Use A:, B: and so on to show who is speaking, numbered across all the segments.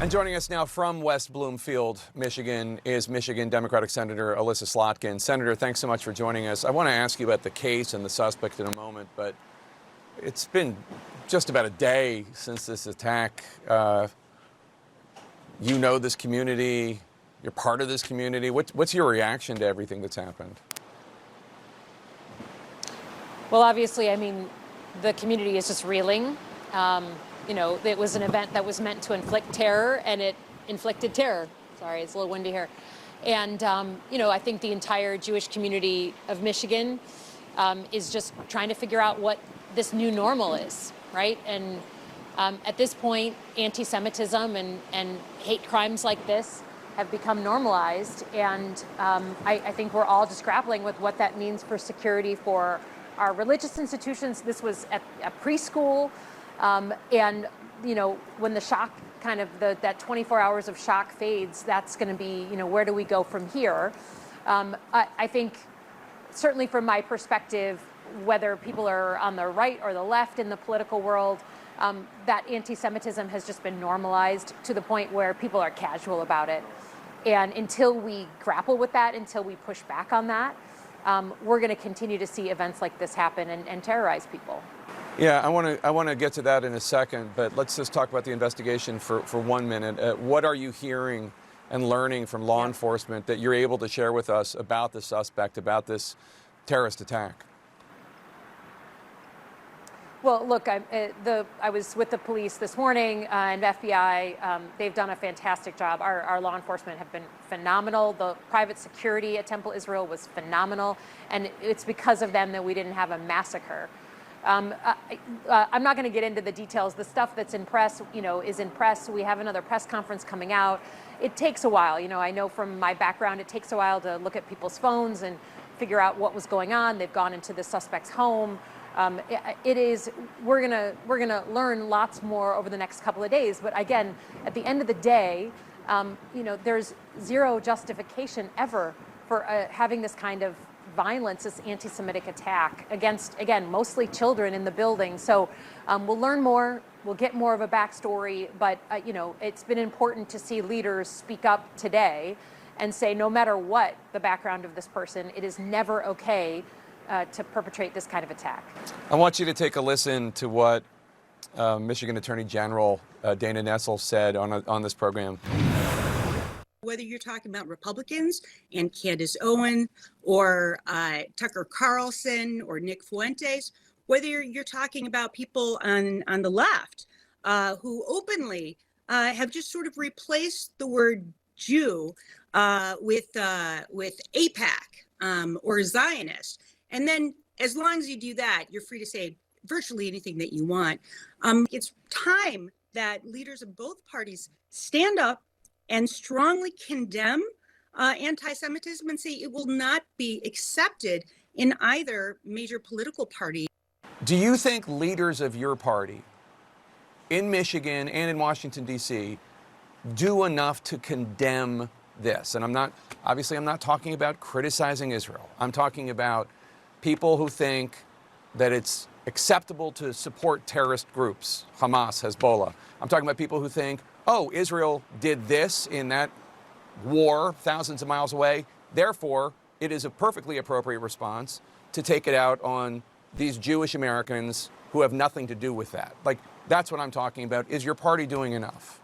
A: And joining us now from West Bloomfield, Michigan, is Michigan Democratic Senator Alyssa Slotkin. Senator, thanks so much for joining us. I want to ask you about the case and the suspect in a moment, but it's been just about a day since this attack. You know this community. You're part of this community. What's your reaction to everything that's happened?
B: Well, obviously, I mean, the community is just reeling. You know, it was an event that was meant to inflict terror, and it inflicted terror. Sorry, it's a little windy here. And, you know, I think the entire Jewish community of Michigan is just trying to figure out what this new normal is, right? And at this point, anti-Semitism and hate crimes like this have become normalized. And I think we're all just grappling with what that means for security for our religious institutions. This was at a preschool. And, you know, when the shock kind of that 24 hours of shock fades, that's going to be, you know, where do we go from here? I think certainly from my perspective, whether people are on the right or the left in the political world, that anti-Semitism has just been normalized to the point where people are casual about it. And until we grapple with that, until we push back on that, we're going to continue to see events like this happen and terrorize people.
A: Yeah, I want to get to that in a second, but let's just talk about the investigation for 1 minute. What are you hearing and learning from law enforcement that you're able to share with us about the suspect, about this terrorist attack?
B: Well, look, I was with the police this morning and FBI. They've done a fantastic job. Our law enforcement have been phenomenal. The private security at Temple Israel was phenomenal, and it's because of them that we didn't have a massacre. I'm not going to get into the details. The stuff that's in press, you know, is in press. We have another press conference coming out. It takes a while. You know, I know from my background, it takes a while to look at people's phones and figure out what was going on. They've gone into the suspect's home. We're gonna learn lots more over the next couple of days. But again, at the end of the day, you know, there's zero justification ever for having this kind of violence, this anti-Semitic attack against, again, mostly children in the building. So we'll learn more, we'll get more of a backstory, but you know, it's been important to see leaders speak up today and say no matter what the background of this person, it is never okay to perpetrate this kind of attack.
A: I want you to take a listen to what Michigan Attorney General Dana Nessel said on this program.
C: Whether you're talking about Republicans and Candace Owen or Tucker Carlson or Nick Fuentes, whether you're talking about people on the left who openly have just sort of replaced the word Jew with AIPAC or Zionist. And then as long as you do that, you're free to say virtually anything that you want. It's time that leaders of both parties stand up and strongly condemn anti-Semitism and say it will not be accepted in either major political party.
A: Do you think leaders of your party in Michigan and in Washington, D.C. do enough to condemn this? And I'm not talking about criticizing Israel. I'm talking about people who think that it's acceptable to support terrorist groups, Hamas, Hezbollah. I'm talking about people who think, oh, Israel did this in that war thousands of miles away, therefore it is a perfectly appropriate response to take it out on these Jewish Americans who have nothing to do with that. Like, that's what I'm talking about. Is your party doing enough?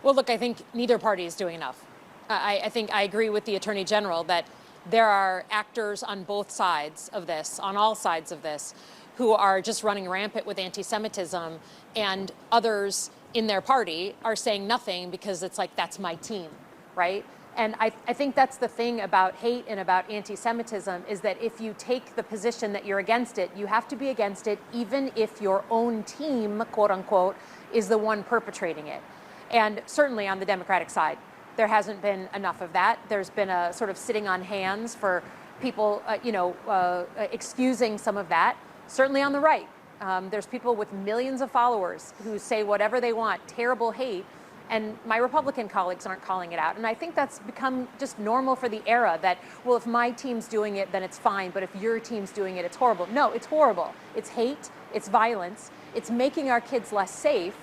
B: Well, look, I think neither party is doing enough. I think I agree with the Attorney General that there are actors on both sides of this, on all sides of this, who are just running rampant with anti-Semitism, and others in their party are saying nothing because it's like, that's my team, right? And I think that's the thing about hate and about anti-Semitism, is that if you take the position that you're against it, you have to be against it even if your own team, quote unquote, is the one perpetrating it. And certainly on the Democratic side, there hasn't been enough of that. There's been a sort of sitting on hands for people, excusing some of that. Certainly on the right, there's people with millions of followers who say whatever they want, terrible hate, and my Republican colleagues aren't calling it out. And I think that's become just normal for the era, that, well, if my team's doing it, then it's fine, but if your team's doing it, it's horrible. No, it's horrible. It's hate, it's violence, it's making our kids less safe,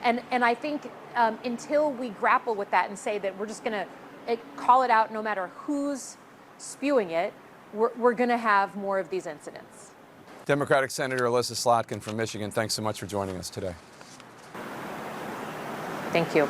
B: And I think until we grapple with that and say that we're just going to call it out no matter who's spewing it, we're going to have more of these incidents.
A: Democratic Senator Alyssa Slotkin from Michigan, thanks so much for joining us today.
B: Thank you.